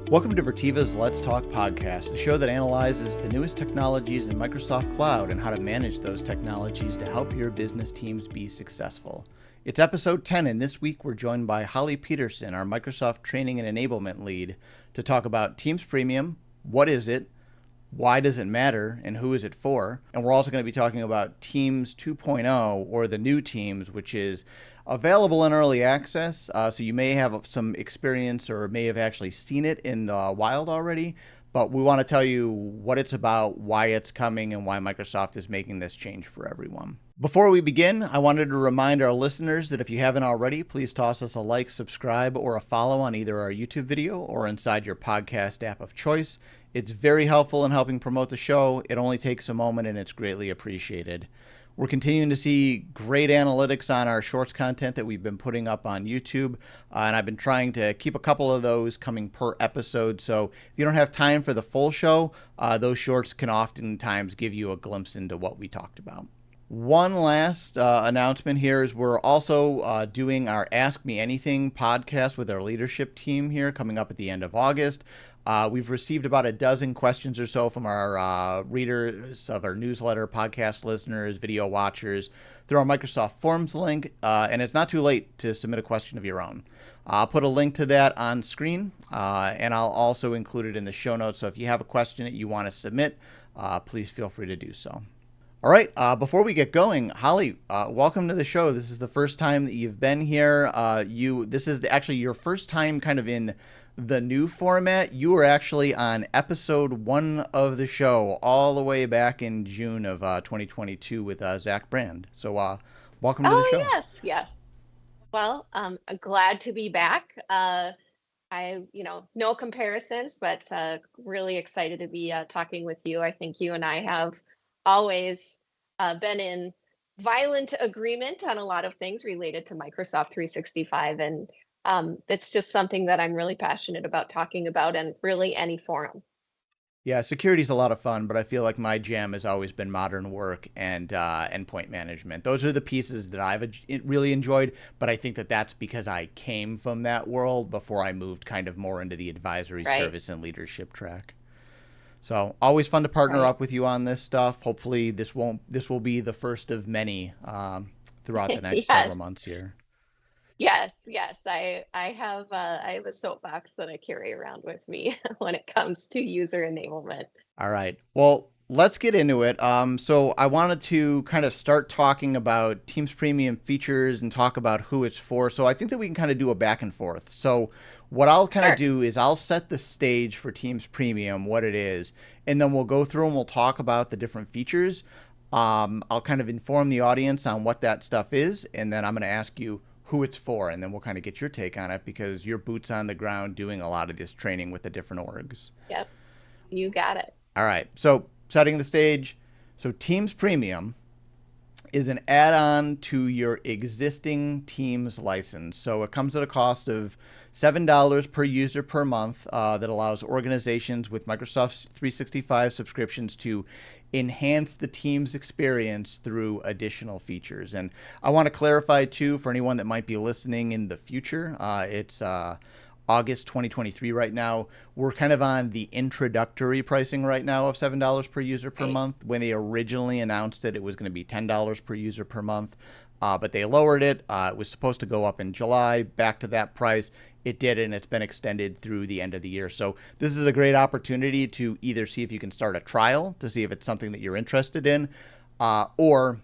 Welcome to Virteva's Let's Talk podcast, the show that analyzes the newest technologies in Microsoft Cloud and how to manage those technologies to help your business teams be successful. It's episode 10, and this week we're joined by Holly Peterson, our Microsoft Training and Enablement Lead, to talk about Teams Premium, what is it, why does it matter, and who is it for? And we're also going to be talking about Teams 2.0, or the new Teams, which is available in early access. So you may have some experience or may have actually seen it in the wild already. But we want to tell you what it's about, why it's coming, and why Microsoft is making this change for everyone. Before we begin, I wanted to remind our listeners that if you haven't already, please toss us a like, subscribe, or a follow on either our YouTube video or inside your podcast app of choice. It's very helpful in helping promote the show. It only takes a moment and it's greatly appreciated. We're continuing to see great analytics on our shorts content that we've been putting up on YouTube. And I've been trying to keep a couple of those coming per episode. So if you don't have time for the full show, those shorts can oftentimes give you a glimpse into what we talked about. One last announcement here is we're also doing our Ask Me Anything podcast with our leadership team here coming up at the end of August. We've received about a dozen questions or so from our readers of our newsletter, podcast listeners, video watchers through our Microsoft Forms link, and it's not too late to submit a question of your own. I'll put a link to that on screen, and I'll also include it in the show notes. So if you have a question that you want to submit, please feel free to do so. All right, before we get going, Holly, welcome to the show. This is the first time that you've been here. This is actually your first time kind of in the new format. You were actually on episode 1 of the show all the way back in June of 2022 with Zach Brand. So welcome to the show. Oh, yes. Well, I'm glad to be back. No comparisons, but really excited to be talking with you. I think you and I have always been in violent agreement on a lot of things related to Microsoft 365, and it's just something that I'm really passionate about talking about in really any forum. Yeah, security is a lot of fun, but I feel like my jam has always been modern work and endpoint management. Those are the pieces that I've really enjoyed, but I think that that's because I came from that world before I moved kind of more into the advisory service and leadership track. So always fun to partner up with you on this stuff. Hopefully this will be the first of many throughout the next several months here. Yes. I have a soapbox that I carry around with me when it comes to user enablement. All right. Well, let's get into it. So I wanted to kind of start talking about Teams Premium features and talk about who it's for. So I think that we can kind of do a back and forth. So what I'll kind of do is I'll set the stage for Teams Premium, what it is, and then we'll go through and we'll talk about the different features. I'll kind of inform the audience on what that stuff is, and then I'm going to ask you who it's for, and then we'll kind of get your take on it because you're boots on the ground doing a lot of this training with the different orgs. Yep, you got it. All right, so setting the stage. So Teams Premium is an add-on to your existing Teams license. So it comes at a cost of $7 per user per month that allows organizations with Microsoft 365 subscriptions to enhance the Teams experience through additional features. And I want to clarify too, for anyone that might be listening in the future, it's August 2023 right now. We're kind of on the introductory pricing right now of $7 per user per month. When they originally announced it, it was going to be $10 per user per month, but they lowered it. It was supposed to go up in July, back to that price. It did, and it's been extended through the end of the year. So this is a great opportunity to either see if you can start a trial to see if it's something that you're interested in, or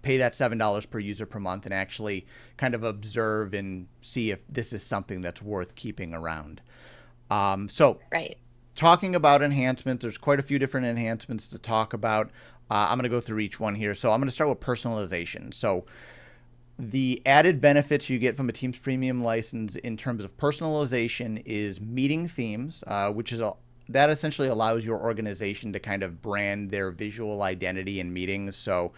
pay that $7 per user per month and actually kind of observe and see if this is something that's worth keeping around. Talking about enhancements, there's quite a few different enhancements to talk about. I'm going to go through each one here. So I'm going to start with personalization. So the added benefits you get from a Teams Premium license in terms of personalization is meeting themes, that essentially allows your organization to kind of brand their visual identity in meetings. So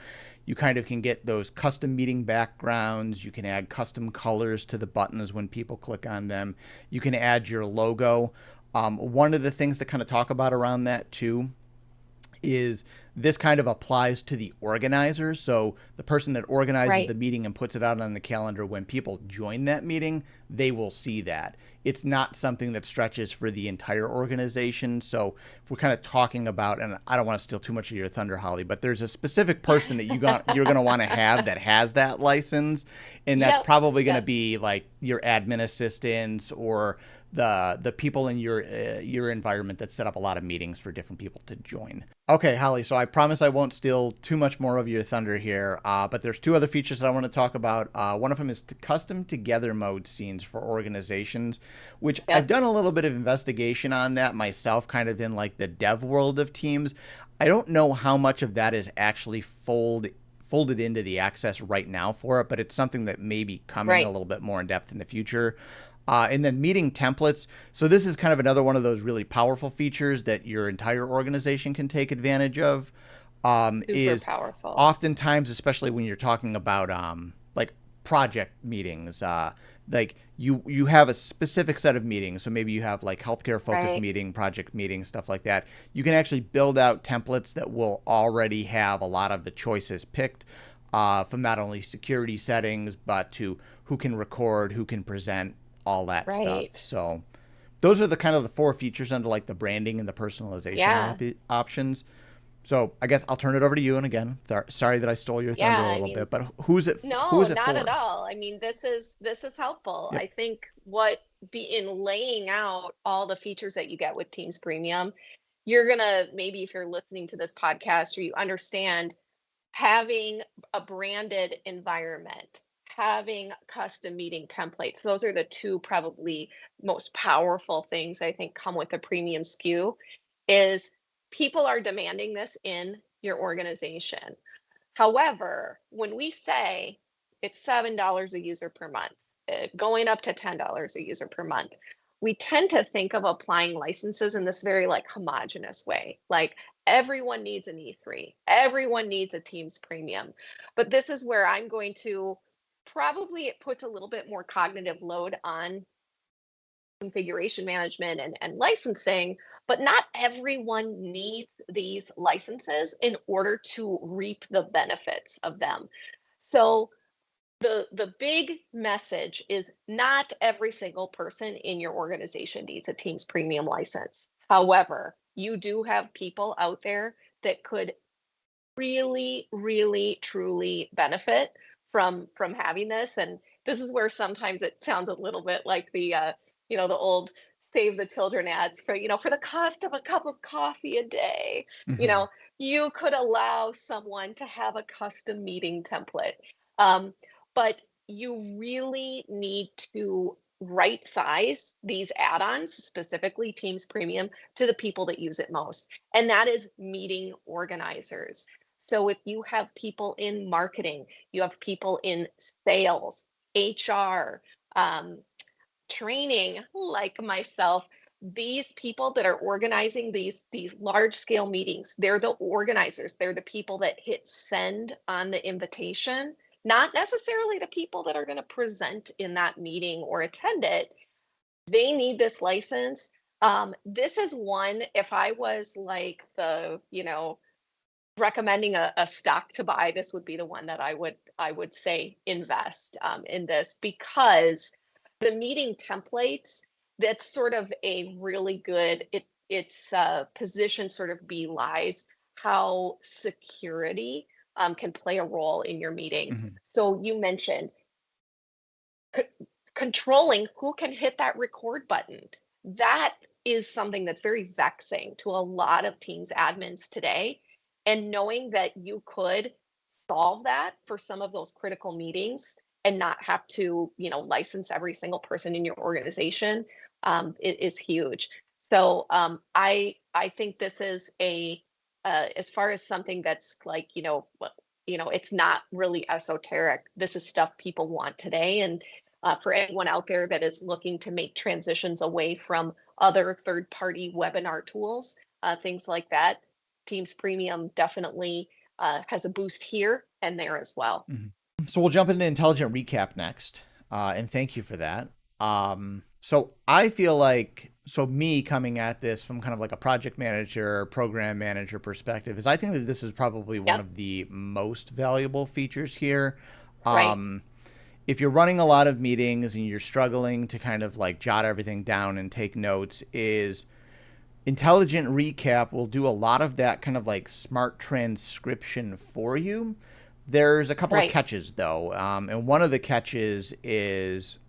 you kind of can get those custom meeting backgrounds. You can add custom colors to the buttons when people click on them. You can add your logo. One of the things to kind of talk about around that too is this kind of applies to the organizers. So the person that organizes the Right. meeting and puts it out on the calendar, when people join that meeting, they will see that. It's not something that stretches for the entire organization. So if we're kind of talking about, and I don't want to steal too much of your thunder, Holly, but there's a specific person that you're going to want to have that has that license, and that's Yep. probably going to Yep. be like your admin assistants or the people in your environment that set up a lot of meetings for different people to join. Okay, Holly. So I promise I won't steal too much more of your thunder here. But there's two other features that I want to talk about. One of them is custom together mode scenes for organizations, which I've Yep. done a little bit of investigation on that myself, kind of in like the dev world of Teams. I don't know how much of that is actually folded into the access right now for it, but it's something that may be coming a Right. little bit more in depth in the future. And then meeting templates. So this is kind of another one of those really powerful features that your entire organization can take advantage of. Super Is powerful. oftentimes, especially when you're talking about like project meetings, like you have a specific set of meetings. So maybe you have like healthcare focused Right. meeting, project meeting, stuff like that. You can actually build out templates that will already have a lot of the choices picked, from not only security settings but to who can record, who can present, all that stuff. Right. So those are the kind of the four features under like the branding and the personalization Yeah. options. So I guess I'll turn it over to you. And again, sorry that I stole your Yeah. thunder a I little mean, bit, but who no, is it not at for? all. I mean, this is helpful. Yep. I think what be in laying out all the features that you get with Teams Premium, you're gonna maybe if you're listening to this podcast or you understand having a branded environment, having custom meeting templates. Those are the two probably most powerful things I think come with a premium SKU is people are demanding this in your organization. However, when we say it's $7 a user per month, going up to $10 a user per month, we tend to think of applying licenses in this very like homogenous way. Like everyone needs an E3, everyone needs a Teams premium. But this is where I'm going to probably it puts a little bit more cognitive load on configuration management and licensing, but not everyone needs these licenses in order to reap the benefits of them. So the big message is not every single person in your organization needs a Teams premium license. However, you do have people out there that could really, really, truly benefit from having this. And this is where sometimes it sounds a little bit like the old save the children ads for for the cost of a cup of coffee a day. You Mm-hmm. know, you could allow someone to have a custom meeting template. Um, but you really need to right size these add-ons, specifically Teams Premium, to the people that use it most. And that is meeting organizers. So if you have people in marketing, you have people in sales, HR, um, training, like myself, these people that are organizing these large scale meetings, they're the organizers. They're the people that hit send on the invitation, not necessarily the people that are going to present in that meeting or attend it. They need this license. This is one, if I was like the recommending a stock to buy, this would be the one that I would say invest in this because the meeting templates, that's sort of a really good its position sort of belies how security can play a role in your meeting. Mm-hmm. So you mentioned c- controlling who can hit that record button. That is something that's very vexing to a lot of Teams admins today. And knowing that you could solve that for some of those critical meetings and not have to license every single person in your organization is huge. So I think this is as far as something that's like it's not really esoteric. This is stuff people want today, and for anyone out there that is looking to make transitions away from other third party webinar tools, things like that, Teams Premium definitely has a boost here and there as well. Mm-hmm. So we'll jump into intelligent recap next, and thank you for that. So I feel like so me coming at this from kind of like a project manager, program manager perspective is I think that this is probably one Yep. of the most valuable features here. Right. Um, if you're running a lot of meetings and you're struggling to kind of like jot everything down and take notes, is intelligent recap will do a lot of that kind of like smart transcription for you. There's a couple of Right. catches though, and one of the catches is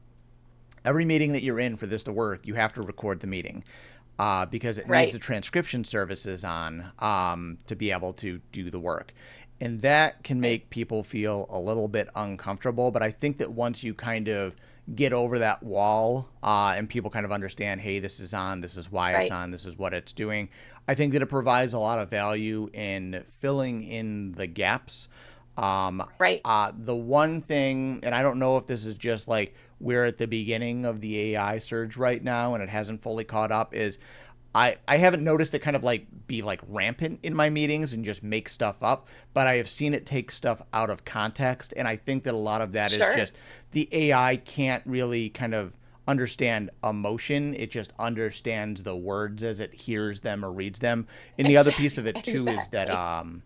every meeting that you're in for this to work, you have to record the meeting because it needs Right. the transcription services on to be able to do the work. And that can Right. make people feel a little bit uncomfortable. But I think that once you kind of get over that wall and people kind of understand, hey, this is on, this is why it's Right. on, this is what it's doing, I think that it provides a lot of value in filling in the gaps. Right. The one thing, and I don't know if this is just like we're at the beginning of the AI surge right now and it hasn't fully caught up, is I haven't noticed it kind of like be like rampant in my meetings and just make stuff up, but I have seen it take stuff out of context. And I think that a lot of that is Sure. just the AI can't really kind of understand emotion. It just understands the words as it hears them or reads them. And the other piece Exactly. of it too is that Exactly.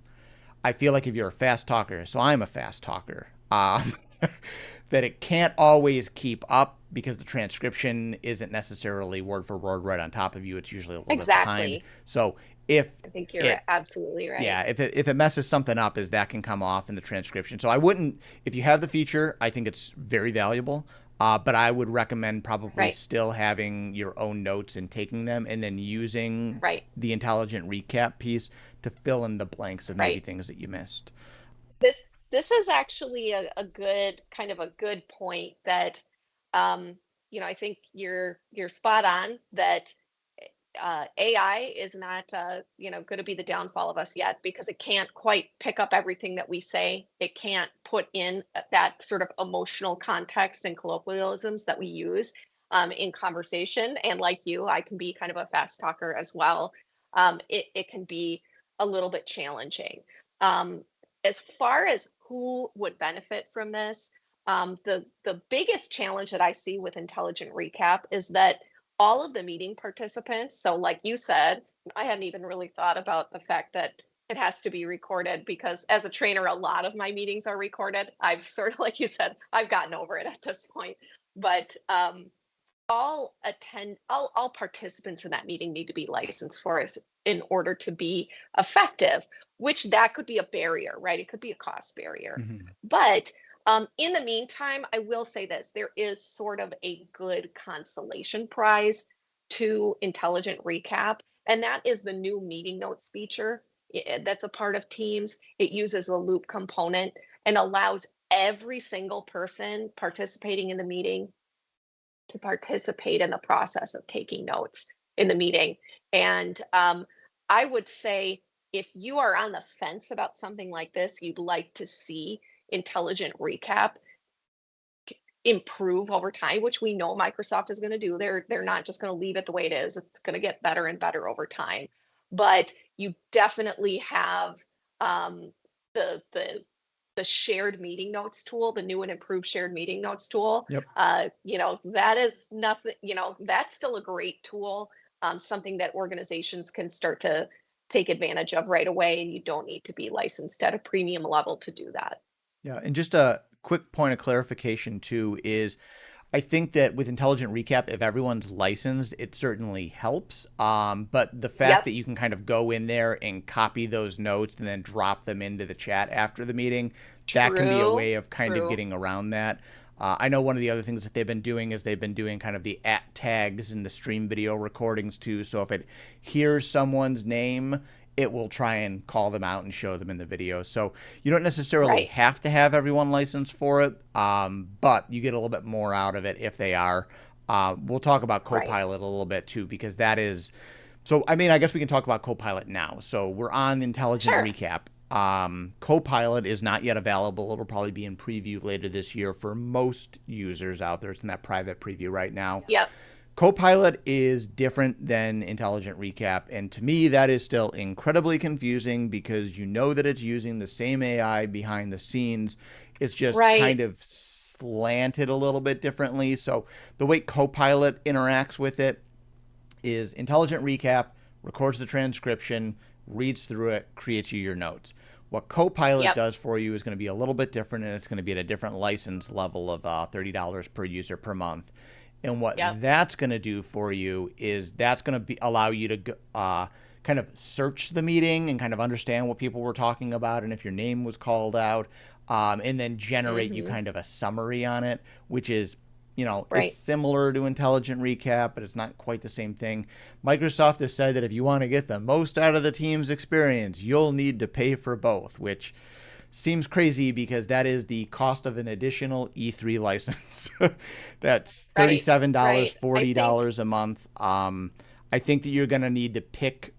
I feel like if you're a fast talker, so I'm a fast talker, that it can't always keep up because the transcription isn't necessarily word for word right on top of you. It's usually a little bit behind. Exactly. So if I think you're it, absolutely right. yeah, if it messes something up, is that can come off in the transcription. So I wouldn't, if you have the feature, I think it's very valuable. But I would recommend probably Right. still having your own notes and taking them and then using Right. the intelligent recap piece to fill in the blanks of maybe Right. things that you missed. This this is actually a good kind of a good point that um, I think you're spot on that AI is not going to be the downfall of us yet because it can't quite pick up everything that we say. It can't put in that sort of emotional context and colloquialisms that we use in conversation. And like you, I can be kind of a fast talker as well. It can be a little bit challenging. Um, as far as who would benefit from this, the biggest challenge that I see with intelligent recap is that all of the meeting participants, so like you said, I hadn't even really thought about the fact that it has to be recorded because as a trainer, a lot of my meetings are recorded. I've sort of, like you said, I've gotten over it at this point. But all participants in that meeting need to be licensed for us in order to be effective, which that could be a barrier, right? It could be a cost barrier. Mhm. But in the meantime, I will say this: there is sort of a good consolation prize to intelligent recap, and that is the new meeting notes feature. That's a part of Teams. It uses a loop component and allows every single person participating in the meeting to participate in the process of taking notes in the meeting. And I would say if you are on the fence about something like this, you'd like to see intelligent recap improve over time, which we know Microsoft is going to do. They're not just going to leave it the way it is. It's going to get better and better over time. But you definitely have um, the the shared meeting notes tool, the new and improved shared meeting notes tool. Yep. That is nothing. That's still a great tool. Something that organizations can start to take advantage of right away, and you don't need to be licensed at a premium level to do that. Yeah, and just a quick point of clarification too is I think that with intelligent recap, if everyone's licensed, it certainly helps. But the fact Yep. that you can kind of go in there and copy those notes and then drop them into the chat after the meeting, that can be a True. way of kind of True. getting around that. I know one of the other things that they've been doing is they've been doing kind of the at tags in the stream video recordings too. So if it hears someone's name, it will try and call them out and show them in the video. So you don't necessarily Right. have to have everyone licensed for it, but you get a little bit more out of it if they are. We'll talk about Right. Copilot a little bit too, because that is so. I mean, I guess we can talk about Copilot now. So we're on Intelligent Sure. Recap. Copilot is not yet available. It'll probably be in preview later this year for most users out there. It's in that private preview right now. Yep. Copilot is different than Intelligent Recap, and to me, that is still incredibly confusing because you know that it's using the same AI behind the scenes. It's just kind Right. of slanted a little bit differently. So the way Copilot interacts with it is intelligent recap, records the transcription, reads through it, creates you your notes. What Copilot Yep. does for you is going to be a little bit different, and it's going to be at a different license level of $30 per user per month. And what Yep. that's going to do for you is that's going to allow you to kind of search the meeting and kind of understand what people were talking about and if your name was called out, and then generate you Hmm. kind of a summary on it, which is, it's Right. similar to intelligent recap, but it's not quite the same thing. Microsoft has said that if you want to get the most out of the team's experience, you'll need to pay for both, which seems crazy because that is the cost of an additional E3 license. That's Right. $37, Right. I think $40 a month. I think that you're going to need to pick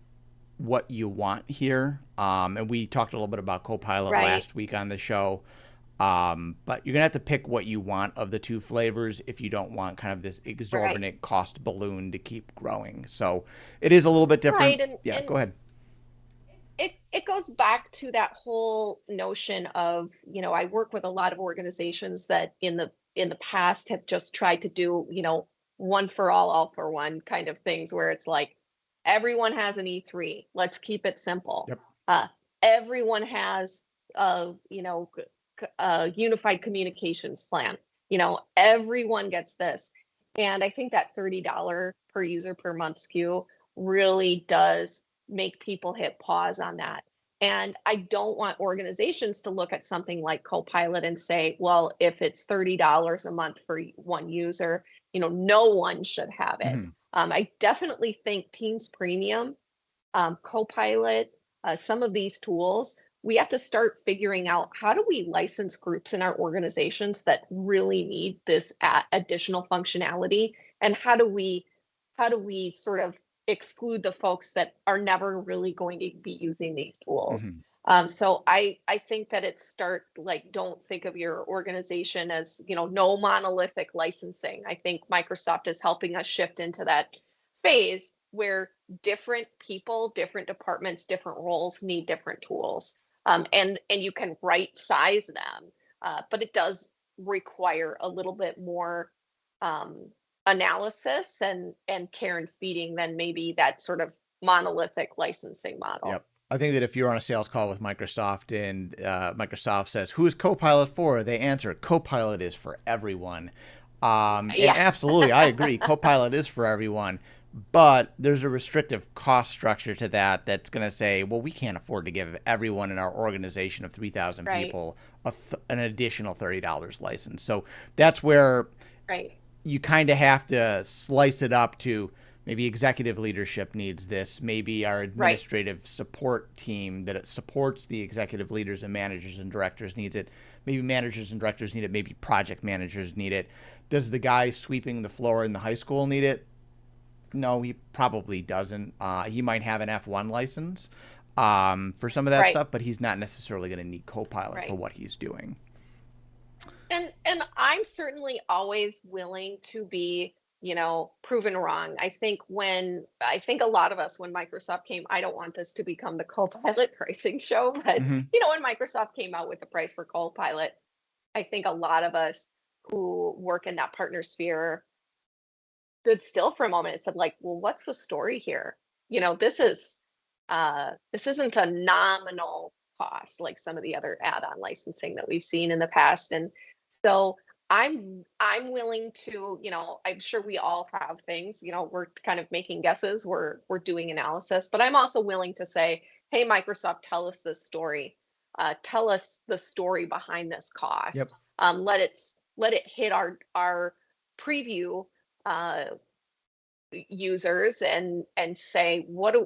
what you want here. And we talked a little bit about Copilot right. last week on the show. But you're going to have to pick what you want of the two flavors if you don't want kind of this Right. exorbitant cost balloon to keep growing. So it is a little bit different. Right. And Yeah, and go ahead. it goes back to that whole notion of, I work with a lot of organizations that in the past have just tried to do, one for all for one kind of things where it's like everyone has an E3. Let's keep it simple. Yep. Uh, Everyone has a unified communications plan. Everyone gets this. And I think that $30 per user per month SKU really does make people hit pause on that. And I don't want organizations to look at something like Copilot and say, well, if it's $30 a month for one user, no one should have it. Mm-hmm. I definitely think Teams Premium, Copilot, some of these tools, we have to start figuring out how do we license groups in our organizations that really need this additional functionality, and how do we sort of exclude the folks that are never really going to be using these tools. Mm-hmm. So I think that it's start like don't think of your organization as no monolithic licensing. I think Microsoft is helping us shift into that phase where different people, different departments, different roles need different tools, and you can right size them, but it does require a little bit more um, analysis and care and feeding than maybe that sort of monolithic licensing model. Yep. I think that if you're on a sales call with Microsoft and Microsoft says, "Who is Copilot for?" they answer, "Copilot is for everyone." And Yeah. absolutely, I agree. Copilot is for everyone, but there's a restrictive cost structure to that that's going to say, well, we can't afford to give everyone in our organization of 3,000 Right. people an additional $30 license. So that's where Right. you kind of have to slice it up to maybe executive leadership needs this, maybe our Right. administrative support team that it supports the executive leaders and managers and directors needs it, maybe managers and directors need it, maybe project managers need it. Does the guy sweeping the floor in the high school need it? No, he probably doesn't. He might have an F1 license for some of that Right. stuff, but he's not necessarily going to need Copilot for Right. what he's doing. And I'm certainly always willing to be, proven wrong. I think a lot of us when Microsoft came, I don't want this to become the Copilot pricing show, but Mm-hmm. when Microsoft came out with the price for Copilot, I think a lot of us who work in that partner sphere stood still for a moment and said, like, well, what's the story here? This isn't a nominal cost like some of the other add-on licensing that we've seen in the past. And so I'm willing to, I'm sure we all have things, we're kind of making guesses, we're doing analysis, but I'm also willing to say, hey, Microsoft, tell us this story. Tell us the story behind this Yep. cost. Let it hit our preview uh, users and say what's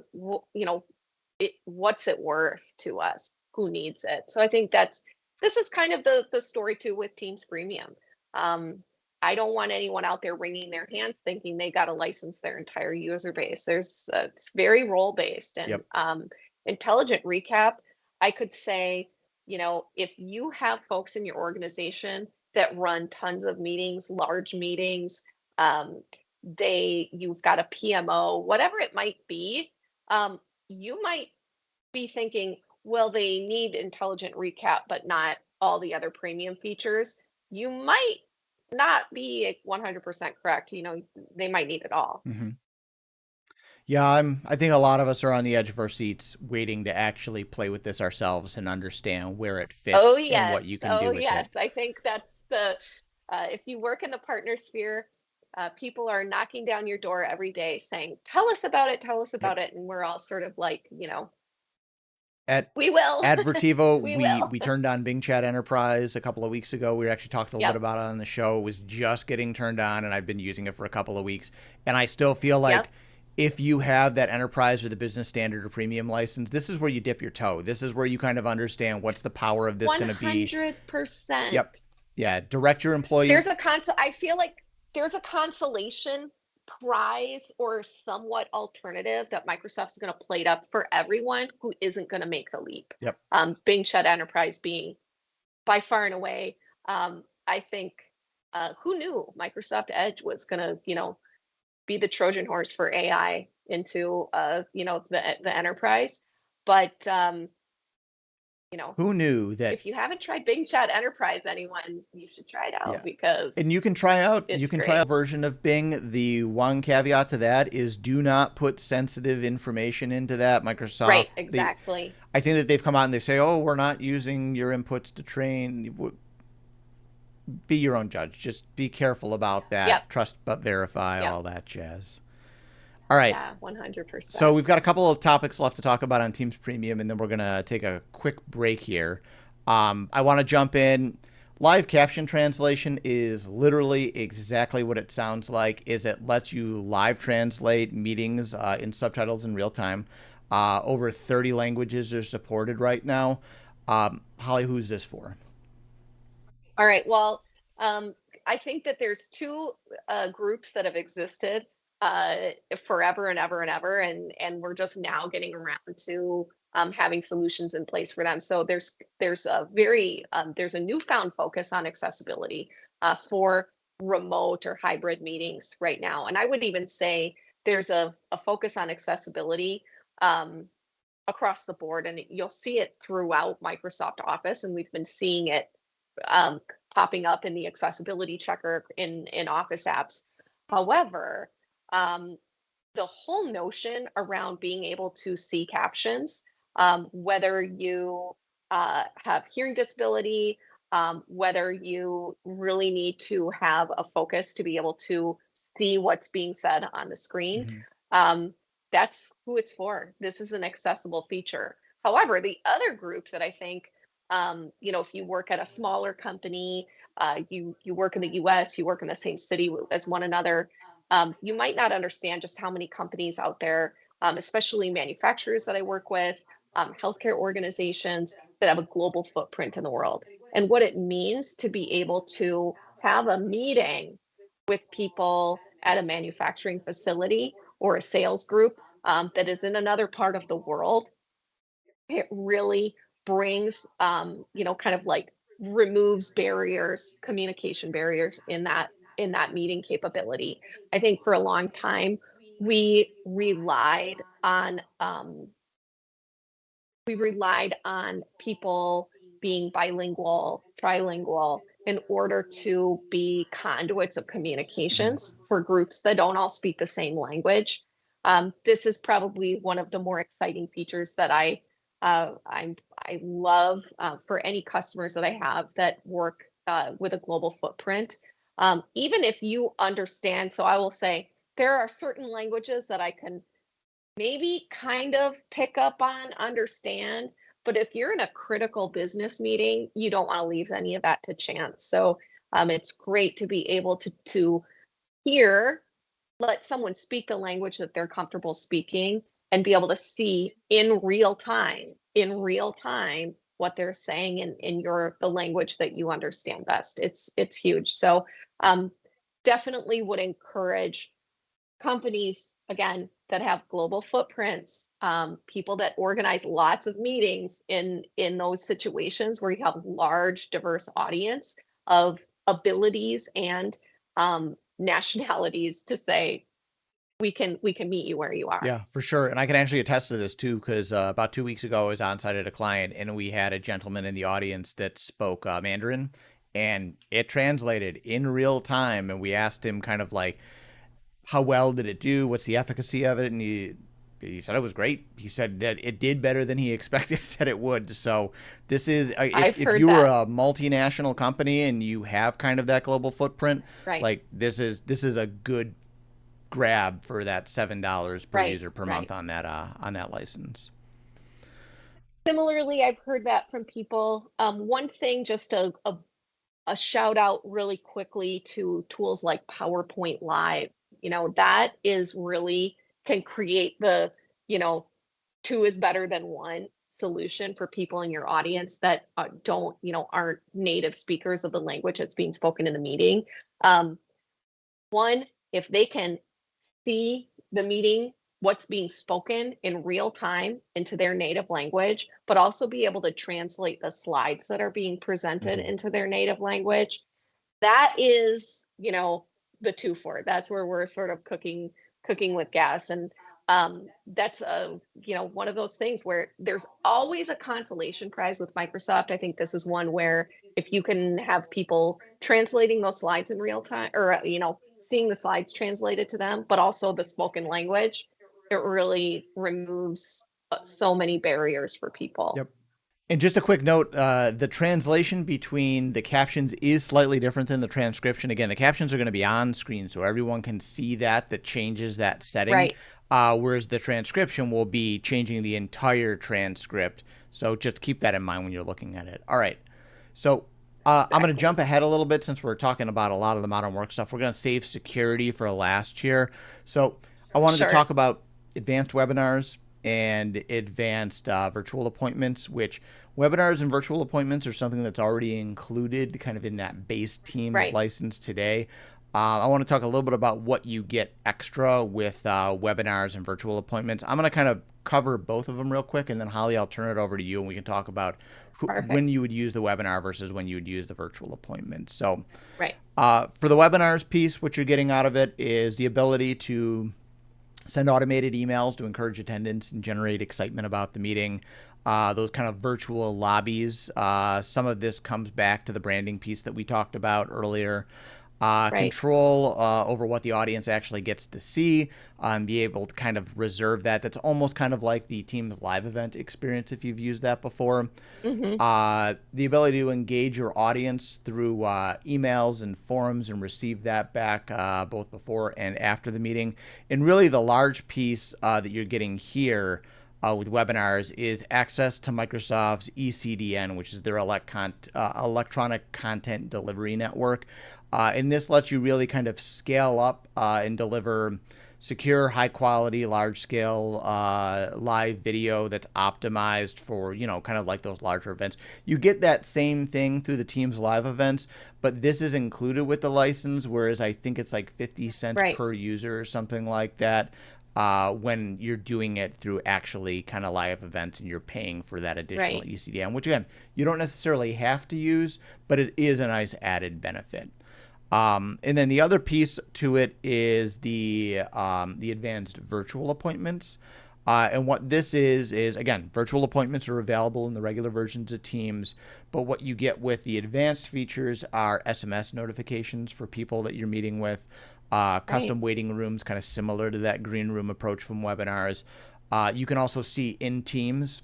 it worth to us, who needs it. So I think this is kind of the story too with Teams Premium. um, I don't want anyone out there wringing their hands thinking they got to license their entire user base. It's very role based. And Yep. intelligent recap, I could say, if you have folks in your organization that run tons of meetings, large meetings, um, you've got a PMO, whatever it might be, you might be thinking, well, they need intelligent recap, but not all the other premium features. You might not be 100% correct. They might need it all. Mm-hmm. Yeah, I think a lot of us are on the edge of our seats waiting to actually play with this ourselves and understand where it Oh fits and yes. what you can Oh do with yes. it. I think that's the if you work in the partner sphere, people are knocking down your door every day saying, "Tell us about it, tell us Yep. about it." And we're all sort of like, At we will. at Virteva, We we will. we turned on Bing Chat Enterprise a couple of weeks ago. We actually talked a little bit Yep. about it on the show. It was just getting turned on, and I've been using it for a couple of weeks. And I still feel like Yep. if you have that enterprise or the business standard or premium license, this is where you dip your toe. This is where you kind of understand what's the power of this going to be. Yep. 100%. Yeah. Direct your employees. I feel like there's a consolation prize or somewhat alternative that Microsoft's going to plate up for everyone who isn't going to make the leap. Yep. Bing Chat Enterprise being by far and away, I think, who knew Microsoft Edge was going to, be the Trojan horse for AI into, the enterprise. But, you know, Who knew that? if you haven't tried Bing Chat Enterprise, anyone, you should try it out Yeah. because And you can it's try great. out a version of Bing. The one caveat to that is do not put sensitive information into that. Right, Microsoft, exactly. I think that they've come out and they say, "Oh, we're not using your inputs to train." Be your own judge. Just be careful about Yep. that. Trust but verify, Yep. all that jazz. All right. Yeah, So 100%. we've got a couple of topics left to talk about on Teams Premium, and then we're gonna take a quick break here. I want to jump in. Live caption translation is literally exactly what it sounds like. Is it lets you live translate meetings in subtitles in real time. Over 30 languages are supported right now. Holly, who's this for? All right. Well, I think that there's two groups that have existed forever and ever and ever, and we're just now getting around to having solutions in place for them. So there's a newfound focus on accessibility for remote or hybrid meetings right now, and I would even say there's a focus on accessibility um, across the board, and you'll see it throughout Microsoft Office, and we've been seeing it um, popping up in the accessibility checker in Office apps. However, um, the whole notion around being able to see captions, whether you have hearing disability, whether you really need to have a focus to be able to see what's being said on the screen, Mhm. um, that's who it's for. This is an accessible feature. However, the other group that I think, if you work at a smaller company, you work in the U.S., you work in the same city as one another, you might not understand just how many companies out there, especially manufacturers that I work with, healthcare organizations that have a global footprint in the world, and what it means to be able to have a meeting with people at a manufacturing facility or a sales group that is in another part of the world. It really brings, kind of like removes barriers, communication barriers in that meeting capability. I think for a long time we relied on people being bilingual, trilingual in order to be conduits of Mhm. communications for groups that don't all speak the same language. This is probably one of the more exciting features that I love for any customers that I have that work with a global footprint. Even if you understand, so I will say there are certain languages that I can maybe kind of pick up on, understand. But if you're in a critical business meeting, you don't want to leave any of that to chance. So it's great to be able to hear, let someone speak the language that they're comfortable speaking, and be able to see in real time, what they're saying in the language that you understand best. It's huge. So um, definitely would encourage companies again that have global footprints, people that organize lots of meetings in those situations where you have large diverse audience of abilities and nationalities to say we can meet you where you are. Yeah, for sure. And I can actually attest to this too, because about 2 weeks ago, I was on site at a client and we had a gentleman in the audience that spoke Mandarin and it translated in real time. And we asked him kind of like, how well did it do? What's the efficacy of it? And he said it was great. He said that it did better than he expected that it would. So this is I've if heard you were that. a multinational company and you have kind of that global footprint, Right, like this is a good grab for that $7 per right, user per month right. on that license. Similarly, I've heard that from people. One thing, just a shout out really quickly to tools like PowerPoint Live. That is really can create the, you know, two is better than one solution for people in your audience that don't, aren't native speakers of the language that's being spoken in the meeting. Um, One, if they can see the meeting, what's being spoken in real time into their native language, but also be able to translate the slides that are being presented Mm-hmm. into their native language. That is, the two for it. That's where we're sort of cooking with gas. And that's one of those things where there's always a consolation prize with Microsoft. I think this is one where if you can have people translating those slides in real time, or seeing the slides translated to them, but also the spoken language, it really removes so many barriers for people. Yep. And just a quick note, the translation between the captions is slightly different than the transcription. Again, the captions are going to be on screen so everyone can see that changes that setting. Right. Whereas the transcription will be changing the entire transcript. So just keep that in mind when you're looking at it. All right. So I'm going to Exactly. jump ahead a little bit since we're talking about a lot of the modern work stuff. We're going to save security for last here. So I wanted to Sure. talk about advanced webinars and advanced virtual appointments, which webinars and virtual appointments are something that's already included kind of in that base Teams Right. license today. I want to talk a little bit about what you get extra with webinars and virtual appointments. I'm going to kind of cover both of them real quick, and then Holly, I'll turn it over to you, and we can talk about when Perfect. you would use the webinar versus when you would use the virtual appointment. So, Right. for the webinars piece, what you're getting out of it is the ability to send automated emails to encourage attendance and generate excitement about the meeting. Those kind of virtual lobbies. Some of this comes back to the branding piece that we talked about earlier. Right. Control over what the audience actually gets to see, be able to kind of reserve that. That's almost kind of like the Teams live event experience if you've used that before. Hmm. The ability to engage your audience through emails and forums and receive that back both before and after the meeting. And really, the large piece that you're getting here with webinars is access to Microsoft's ECDN, which is their electronic content delivery network. And this lets you really kind of scale up and deliver secure, high quality, large scale live video that's optimized for, kind of like those larger events. You get that same thing through the Teams live events, but this is included with the license, whereas I think it's like 50 cents Right. per user or something like that. When you're doing it through actually kind of live events and you're paying for that additional Right. ECDM, which again, you don't necessarily have to use, but it is a nice added benefit. And then the other piece to it is the advanced virtual appointments. And what this is again, virtual appointments are available in the regular versions of Teams, but what you get with the advanced features are SMS notifications for people that you're meeting with, Right. custom waiting rooms, kind of similar to that green room approach from webinars. You can also see in Teams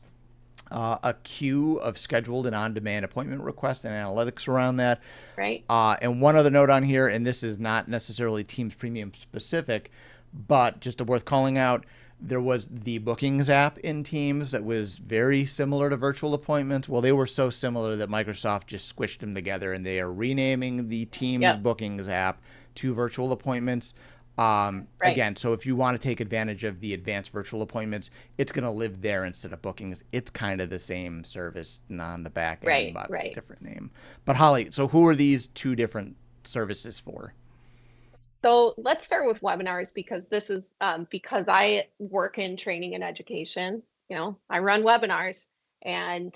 a queue of scheduled and on-demand appointment requests and analytics around that. Right. And one other note on here, and this is not necessarily Teams Premium specific, but just worth calling out, there was the Bookings app in Teams that was very similar to virtual appointments. Well, they were so similar that Microsoft just squished them together, and they are renaming the Teams Yep. Bookings app to virtual appointments. Right. Again, so if you want to take advantage of the advanced virtual appointments, it's going to live there instead of bookings. It's kind of the same service on the back end, Right. but Right. different name. But Holly, so who are these two different services for? So let's start with webinars because this is because I work in training and education. I run webinars, and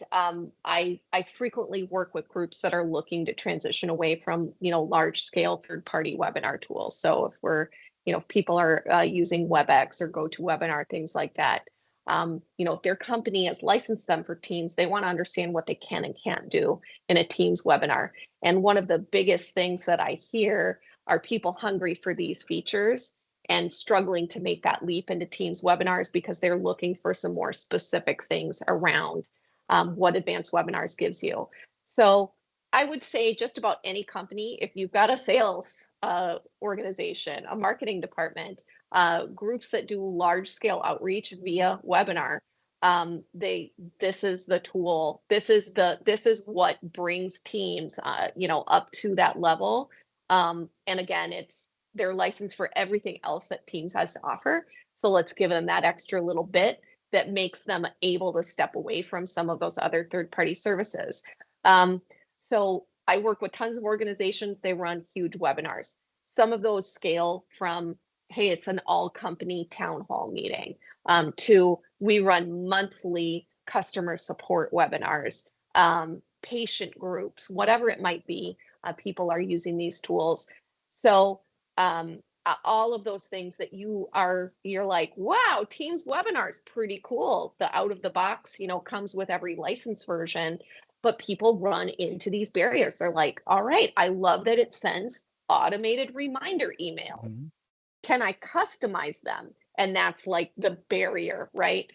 I frequently work with groups that are looking to transition away from large scale third party webinar tools. So if people are using WebEx or GoToWebinar, things like that. If their company has licensed them for Teams, they want to understand what they can and can't do in a Teams webinar. And one of the biggest things that I hear are people hungry for these features and struggling to make that leap into Teams webinars because they're looking for some more specific things around what advanced webinars gives you. So I would say just about any company, if you've got a sales organization, a marketing department, groups that do large scale outreach via webinar, this is the tool. This is what brings teams, up to that level. And again, they're licensed for everything else that Teams has to offer. So let's give them that extra little bit that makes them able to step away from some of those other third-party services. So I work with tons of organizations. They run huge webinars. Some of those scale from, hey, it's an all-company town hall meeting, to we run monthly customer support webinars, patient groups, whatever it might be. People are using these tools. So all of those things that you're like, wow, Teams webinars, pretty cool. The out of the box, comes with every license version, but people run into these barriers. They're like, all right, I love that it sends automated reminder email. Mhm. Can I customize them? And that's like the barrier, right?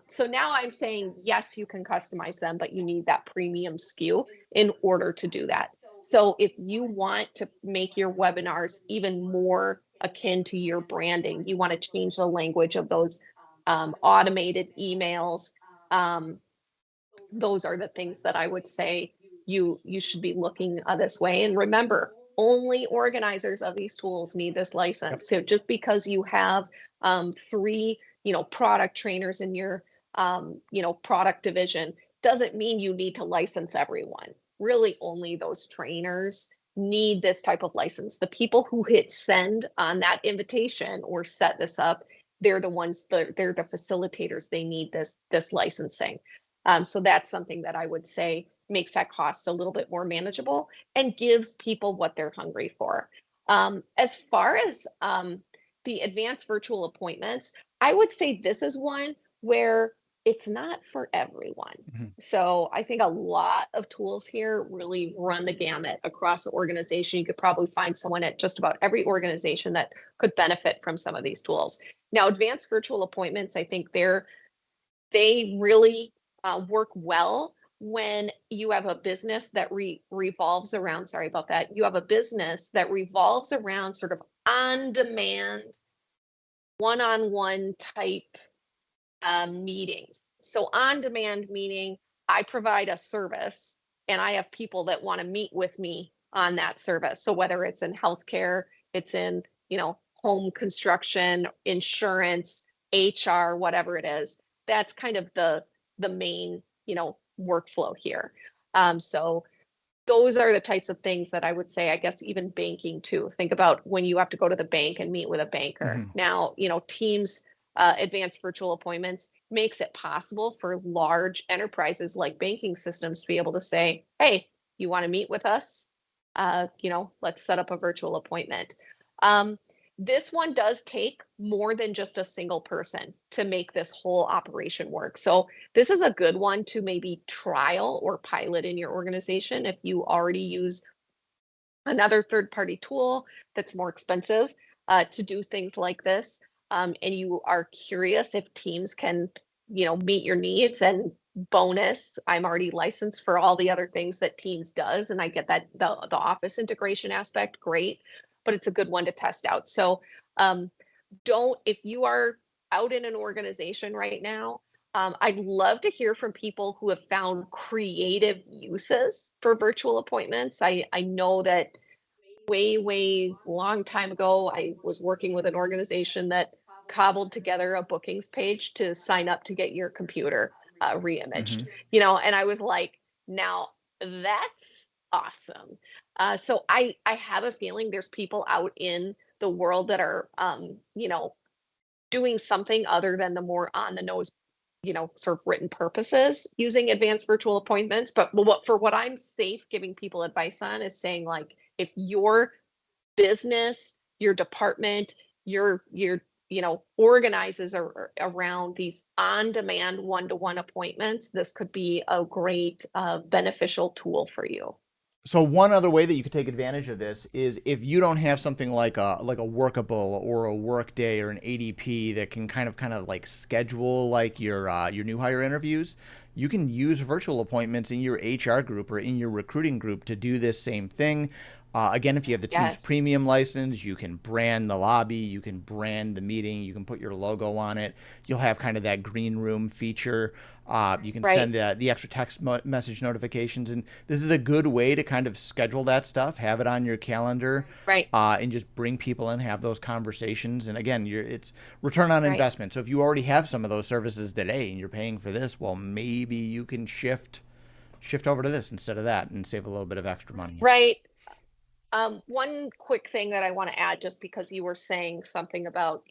So now I'm saying, yes, you can customize them, but you need that premium SKU in order to do that. So if you want to make your webinars even more akin to your branding, you want to change the language of those automated emails. Those are the things that I would say you should be looking this way. And remember, only organizers of these tools need this Yep. license. So just because you have three, product trainers in your, product division doesn't mean you need to license everyone. Really, only those trainers need this type of license. The people who hit send on that invitation or set this up, they're the ones they're the facilitators. They need this licensing. So that's something that I would say makes that cost a little bit more manageable and gives people what they're hungry for. As far as the advanced virtual appointments, I would say this is one where it's not for everyone. Mhm. So I think a lot of tools here really run the gamut across the organization. You could probably find someone at just about every organization that could benefit from some of these tools. Now, advanced virtual appointments, I think they really work well when you have a business that revolves around, sorry about that, you have a business that revolves around sort of on demand, one on one type meetings. So, on demand meaning I provide a service and I have people that want to meet with me on that service. So, whether it's in healthcare, it's in, home construction, insurance, HR, whatever it is, that's kind of the main, workflow here. So those are the types of things that I would say, I guess, even banking too. Think about when you have to go to the bank and meet with a banker. Mhm. Now, Teams advanced virtual appointments makes it possible for large enterprises like banking systems to be able to say, hey, you want to meet with us? Let's set up a virtual appointment. Um, this one does take more than just a single person to make this whole operation work. So this is a good one to maybe trial or pilot in your organization if you already use another third-party tool that's more expensive to do things like this, and you are curious if Teams can, meet your needs. And bonus, I'm already licensed for all the other things that Teams does, and I get that the office integration aspect, great, but it's a good one to test out. So um, don't if you are out in an organization right now, I'd love to hear from people who have found creative uses for virtual appointments. I know that way long time ago I was working with an organization that cobbled together a bookings page to sign up to get your computer reimaged, Mhm. and I was like, now that's awesome. So I have a feeling there's people out in the world that are doing something other than the more on the nose, sort of written purposes using advanced virtual appointments. But what I'm safe giving people advice on is saying, like, if your business, your department, your organizes around these on-demand one-to-one appointments, this could be a great beneficial tool for you. So one other way that you could take advantage of this is if you don't have something like a Workable or a Workday or an ADP that can kind of like schedule like your new hire interviews, you can use virtual appointments in your HR group or in your recruiting group to do this same thing. Again, if you have the Teams Yes. Premium license, you can brand the lobby, you can brand the meeting, you can put your logo on it. You'll have kind of that green room feature. You can Right. send the extra text message notifications, and this is a good way to kind of schedule that stuff, have it on your calendar, Right. and just bring people in, have those conversations. And again, it's return on Right. investment. So if you already have some of those services today and you're paying for this, well, maybe you can shift over to this instead of that and save a little bit of extra money. Right. One quick thing that I want to add, just because you were saying something about,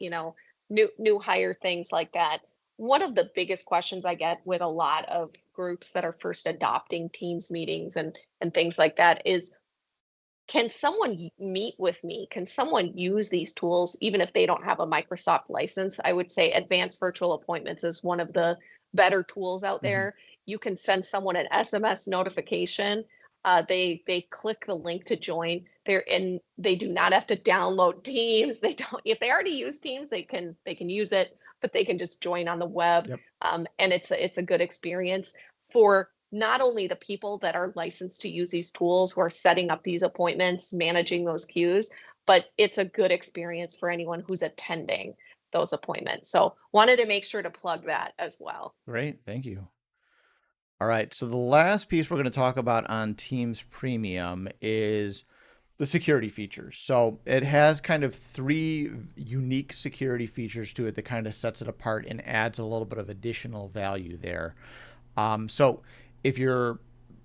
new hire things like that. One of the biggest questions I get with a lot of groups that are first adopting Teams meetings and things like that is, can someone meet with me? Can someone use these tools even if they don't have a Microsoft license? I would say advanced virtual appointments is one of the better tools out Hmm. there. You can send someone an SMS notification. They click the link to join. They're in. They do not have to download Teams. They don't. If they already use Teams, they can use it, but they can just join on the web. Yep. And it's a good experience for not only the people that are licensed to use these tools who are setting up these appointments, managing those queues, but it's a good experience for anyone who's attending those appointments. So wanted to make sure to plug that as well. Great. Thank you. All right. So the last piece we're going to talk about on Teams Premium is the security features. So it has kind of three unique security features to it that kind of sets it apart and adds a little bit of additional value there. So if you're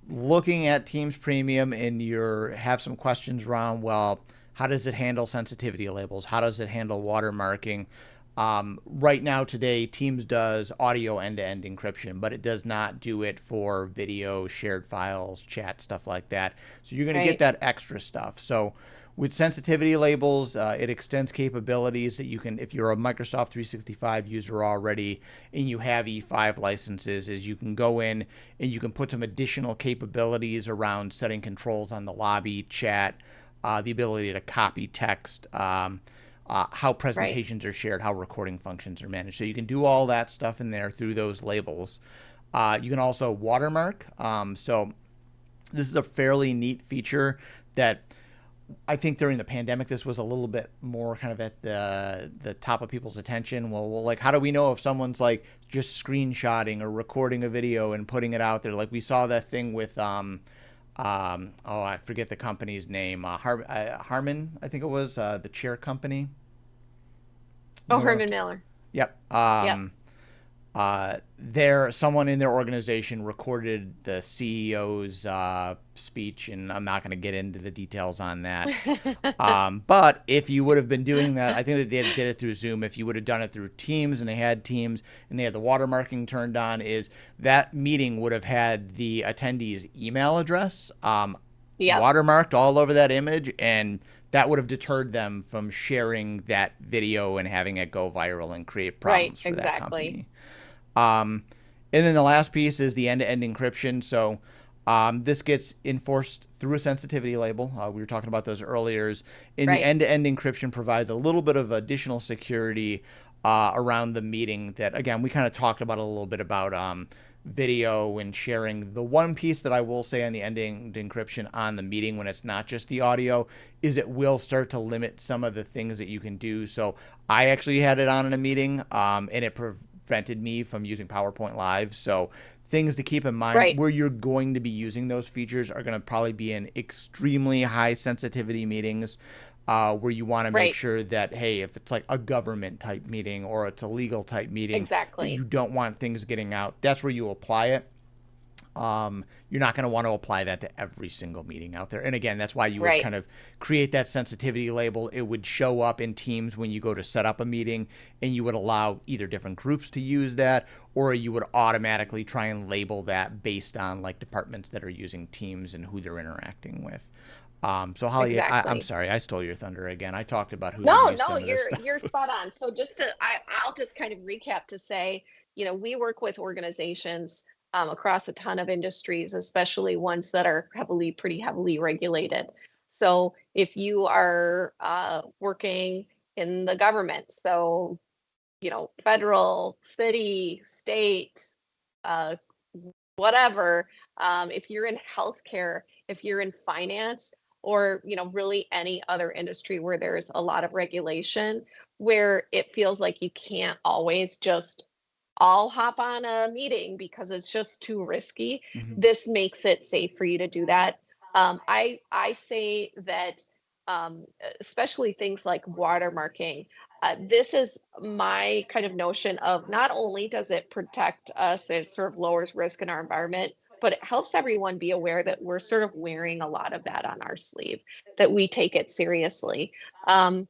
looking at Teams Premium and you have some questions around, well, how does it handle sensitivity labels? How does it handle watermarking? Right now, today, Teams does audio end-to-end encryption, but it does not do it for video, shared files, chat, stuff like that. So you're going to get Right. that extra stuff. So with sensitivity labels, it extends capabilities that you can, if you're a Microsoft 365 user already and you have E5 licenses, is you can go in and you can put some additional capabilities around setting controls on the lobby, chat, the ability to copy text, how Right. presentations are shared, how recording functions are managed. So you can do all that stuff in there through those labels. You can also watermark. So this is a fairly neat feature that I think during the pandemic, this was a little bit more kind of at the top of people's attention. Well, like, how do we know if someone's like just screenshotting or recording a video and putting it out there? Like we saw that thing with oh, I forget the company's name. Harman, I think it was the chair company. You Oh, know what I'm? Herman Miller. Yep. Yep. Someone in their organization recorded the CEO's speech, and I'm not going to get into the details on that. But if you would have been doing that, I think that they did it through Zoom. If you would have done it through Teams and they had Teams and they had the watermarking turned on, is that meeting would have had the attendee's email address Yep. watermarked all over that image, and that would have deterred them from sharing that video and having it go viral and create Right. problems for that Exactly. company. Um, and then the last piece is the end-to-end encryption. So this gets enforced through a sensitivity label. We were talking about those earlier. And the Right. end-to-end encryption provides a little bit of additional security around the meeting that, again, we kind of talked about a little bit about video and sharing. The one piece that I will say on the end-to-end encryption on the meeting when it's not just the audio is it will start to limit some of the things that you can do. So I actually had it on in a meeting and it prevented me from using PowerPoint Live. So things to keep in mind Right. where you're going to be using those features are going to probably be in extremely high sensitivity meetings where you want to make Right. sure that, hey, if it's like a government type meeting or it's a legal type meeting, that you Exactly. don't want things getting out. That's where you apply it. You're not going to want to apply that to every single meeting out there. And again, that's why you would Right. kind of create that sensitivity label. It would show up in Teams when you go to set up a meeting, and you would allow either different groups to use that, or you would automatically try and label that based on like departments that are using Teams and who they're interacting with. So Holly, I'm Exactly. sorry, I stole your thunder again. I talked about who to No, use no, some of this you're stuff. spot on. So just I'll just kind of recap to say, we work with organizations. across a ton of industries, especially ones that are pretty heavily regulated. So if you are working in the government, so federal, city, state, uh, whatever, if you're in healthcare, if you're in finance, or really any other industry where there's a lot of regulation, where it feels like you can't always just all hop on a meeting because it's just too risky. Hmm. This makes it safe for you to do that. I say that, especially things like watermarking. This is my kind of notion of, not only does it protect us, it sort of lowers risk in our environment, but it helps everyone be aware that we're sort of wearing a lot of that on our sleeve, that we take it seriously. Um,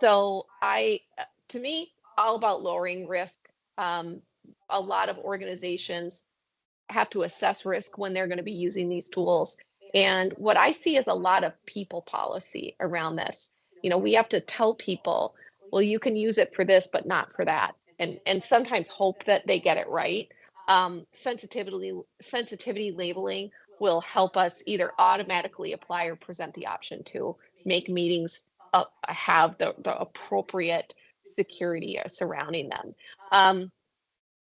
to me, all about lowering risk. Um, a lot of organizations have to assess risk when they're going to be using these tools. And what I see is a lot of people policy around this. We have to tell people, well, you can use it for this, but not for that. And sometimes hope that they get it right. Sensitivity labeling will help us either automatically apply or present the option to make meetings have the appropriate security surrounding them.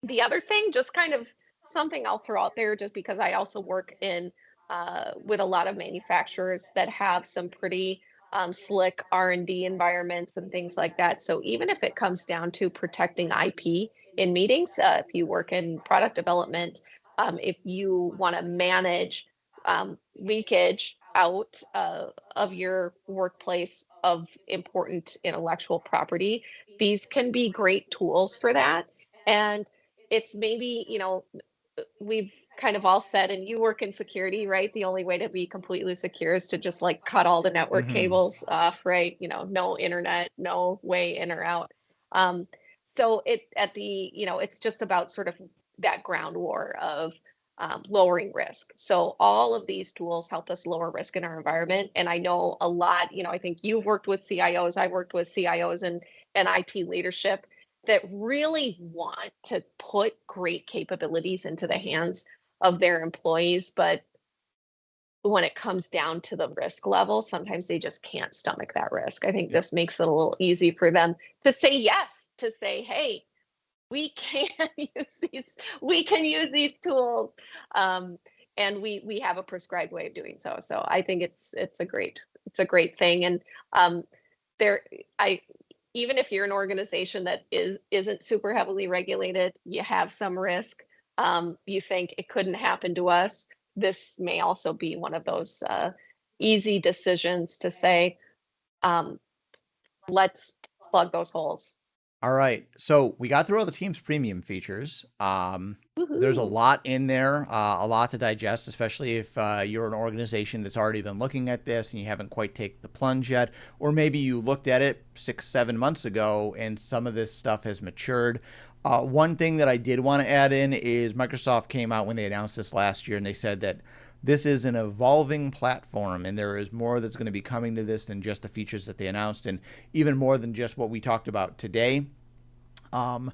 The other thing, just kind of something I'll throw out there, just because I also work in with a lot of manufacturers that have some pretty slick R&D environments and things like that. So even if it comes down to protecting IP in meetings, if you work in product development, if you want to manage leakage out of your workplace of important intellectual property, these can be great tools for that. And it's maybe, we've kind of all said, and you work in security, right? The only way to be completely secure is to just like cut all the network Hmm. cables off, right? No internet, no way in or out. Um, so it's just about sort of that ground war of lowering risk. So all of these tools help us lower risk in our environment. And I know a lot, I think you've worked with CIOs, I've worked with CIOs and IT leadership that really want to put great capabilities into the hands of their employees. But when it comes down to the risk level, sometimes they just can't stomach that risk. I think Yeah. this makes it a little easy for them to say yes, to say, hey, we can we can use these tools. Um, and we have a prescribed way of doing so. So I think it's a great thing. And um, there I even if you're an organization that isn't super heavily regulated, you have some risk, you think it couldn't happen to us, this may also be one of those easy decisions to say, um, let's plug those holes. All right. So we got through all the Teams premium features. There's a Woohoo. lot in there, a lot to digest, especially if you're an organization that's already been looking at this and you haven't quite taken the plunge yet. Or maybe you looked at it 6, 7 months ago and some of this stuff has matured. One thing that I did want to add in is Microsoft came out when they announced this last year and they said that this is an evolving platform and there is more that's going to be coming to this than just the features that they announced and even more than just what we talked about today. Um,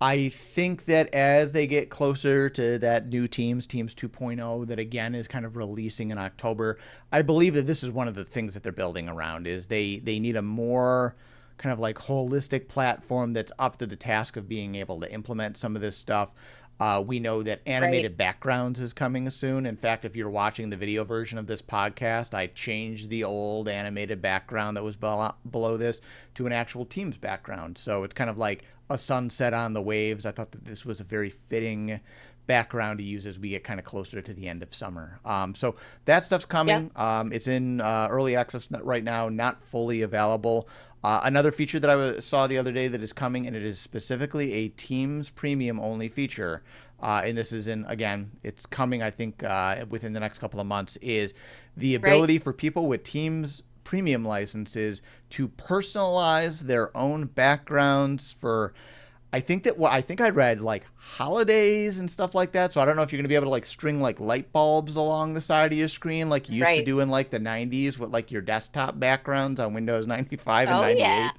I think that as they get closer to that new Teams 2.0, that again is kind of releasing in October, I believe that this is one of the things that they're building around is they need a more kind of like holistic platform that's up to the task of being able to implement some of this stuff. We know that Right. animated backgrounds is coming soon. In fact, if you're watching the video version of this podcast, I changed the old animated background that was below this to an actual Teams background. So it's kind of like a sunset on the waves. I thought that this was a very fitting background to use as we get kind of closer to the end of summer. So that stuff's Yeah. coming. It's in early access right now, not fully available. Another feature that I saw the other day that is coming, and it is specifically a Teams Premium only feature, and this is again, it's coming, I think, within the next couple of months, is the Right. ability for people with Teams Premium licenses to personalize their own backgrounds for I think I read like holidays and stuff like that. So I don't know if you're gonna be able to like string like light bulbs along the side of your screen like you used to Right. do in like the 90s with like your desktop backgrounds on Windows 95 and Oh yeah. 98.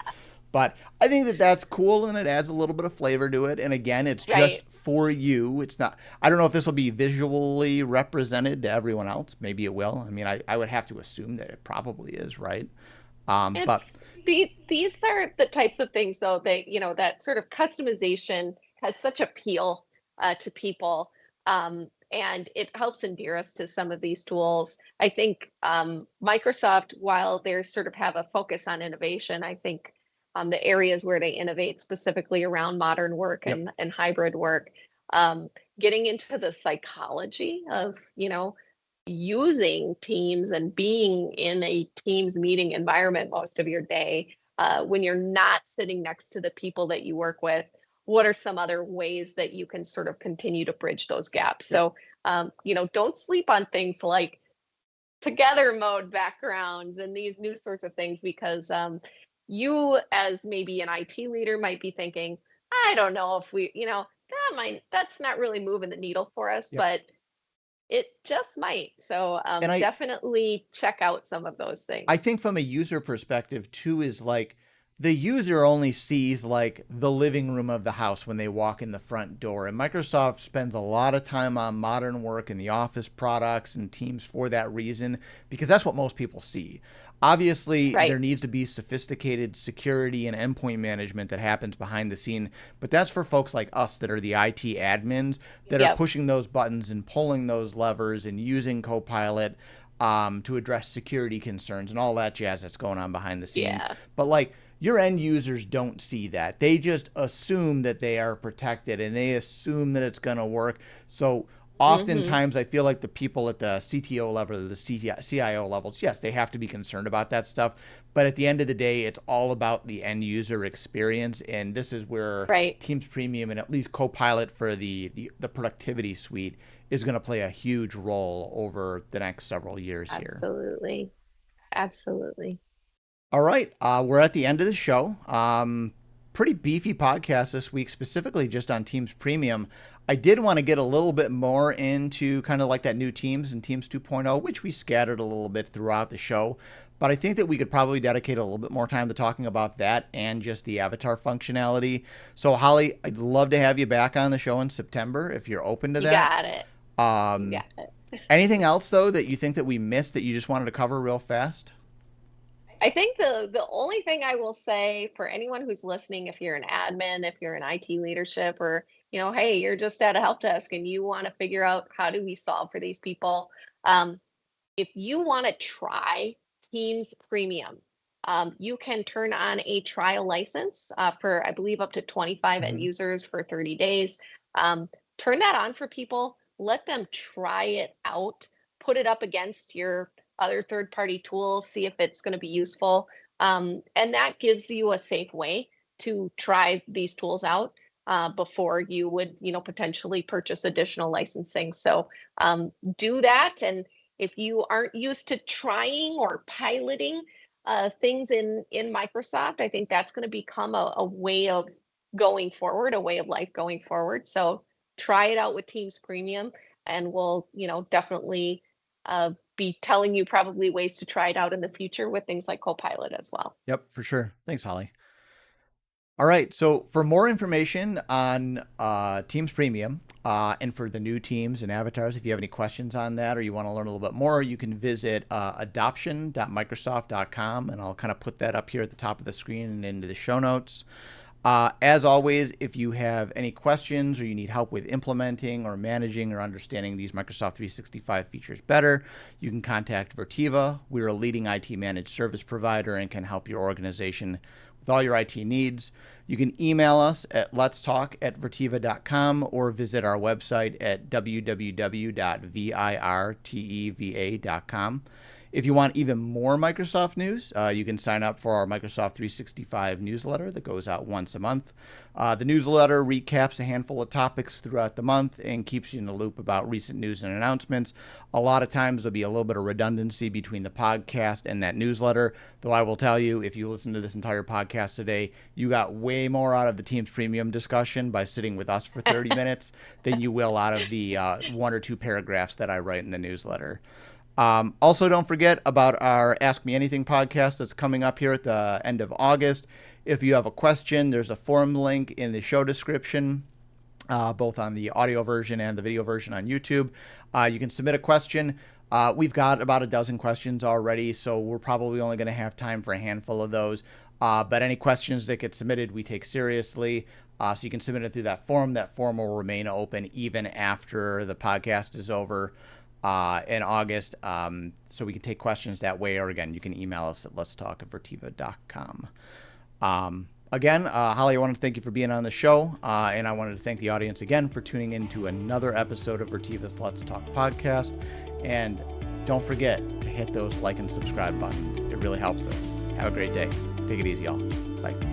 But I think that that's cool, and it adds a little bit of flavor to it. And again, it's Right. just for you. It's not, I don't know if this will be visually represented to everyone else. Maybe it will. I mean, I would have to assume that it probably is, right? But These are the types of things, though, that that sort of customization has such appeal to people, and it helps endear us to some of these tools. I think Microsoft, while they sort of have a focus on innovation, I think the areas where they innovate specifically around modern work yep, and hybrid work, um, getting into the psychology of using Teams and being in a Teams meeting environment most of your day, when you're not sitting next to the people that you work with, what are some other ways that you can sort of continue to bridge those gaps? yep. So, don't sleep on things like together mode backgrounds and these new sorts of things, because you, as maybe an IT leader, might be thinking, I don't know if that's not really moving the needle for us, Yep. but it just might. So And definitely check out some of those I things. think from a user perspective too is like the user only sees like the living room of the house when they walk in the front door. And Microsoft spends a lot of time on modern work and the Office products and Teams for that reason, because that's what most people see. Obviously, there Right. needs to be sophisticated security and endpoint management that happens behind the scene, but that's for folks like us that are the IT admins that are Yep. pushing those buttons and pulling those levers and using Copilot to address security concerns and all that jazz that's going on behind the scenes. Yeah. But like your end users don't see that. They just assume that they are protected and they assume that it's going to work. So Hmm. oftentimes I feel like the people at the CTO level or the CIO levels, yes, they have to be concerned about that stuff. But at the end of the day, it's all about the end user experience. And this is where Right. Teams Premium and at least Copilot for the productivity suite is going to play a huge role over the next several years here. Absolutely. Absolutely. All right, we're at the end of the show. Pretty beefy podcast this week, specifically just on Teams Premium. I did want to get a little bit more into kind of like that new Teams and Teams 2.0, which we scattered a little bit throughout the show. But I think that we could probably dedicate a little bit more time to talking about that and just the avatar functionality. So, Holly, I'd love to have you back on the show in September if you're open to You that. got it. You Um, got it. Anything else, though, that you think that we missed that you just wanted to cover real fast? I think the only thing I will say for anyone who's listening, if you're an admin, if you're in IT leadership, or hey, you're just at a help desk and you want to figure out how do we solve for these people. Um, if you want to try Teams Premium, you can turn on a trial license for, I believe, up to 25 end Mm-hmm. users for 30 days. Turn that on for people. Let them try it out. Put it up against your other third-party tools. See if it's going to be useful. And that gives you a safe way to try these tools out before you would, potentially purchase additional licensing. So do that. And if you aren't used to trying or piloting things in Microsoft, I think that's going to become a way of going forward, a way of life going forward. So try it out with Teams Premium, and we'll definitely be telling you probably ways to try it out in the future with things like Copilot as well. Yep, for sure. Thanks, Holly. All right. So for more information on Teams Premium and for the new teams and avatars, if you have any questions on that or you want to learn a little bit more, you can visit adoption.microsoft.com, and I'll kind of put that up here at the top of the screen and into the show notes. As always, if you have any questions or you need help with implementing or managing or understanding these Microsoft 365 features better, you can contact Virteva. We're a leading IT managed service provider and can help your organization with all your IT needs. You can email us at letstalk@virteva.com or visit our website at www.virteva.com. If you want even more Microsoft news, you can sign up for our Microsoft 365 newsletter that goes out once a month. The newsletter recaps a handful of topics throughout the month and keeps you in the loop about recent news and announcements. A lot of times there'll be a little bit of redundancy between the podcast and that newsletter, though I will tell you, if you listen to this entire podcast today, you got way more out of the Teams Premium discussion by sitting with us for 30 minutes than you will out of the one or two paragraphs that I write in the newsletter. Also, don't forget about our Ask Me Anything podcast that's coming up here at the end of August. If you have a question, there's a form link in the show description, both on the audio version and the video version on YouTube. You can submit a question. We've got about a dozen questions already, so we're probably only going to have time for a handful of those. But any questions that get submitted, we take seriously. So you can submit it through that form. That form will remain open even after the podcast is over in August. So we can take questions that way, or again, you can email us at letstalk@virteva.com. Again, Holly, I want to thank you for being on the show, and I wanted to thank the audience again for tuning in to another episode of Virteva's Let's Talk podcast. And don't forget to hit those like and subscribe buttons. It really helps us. Have a great day. Take it easy, y'all. Bye.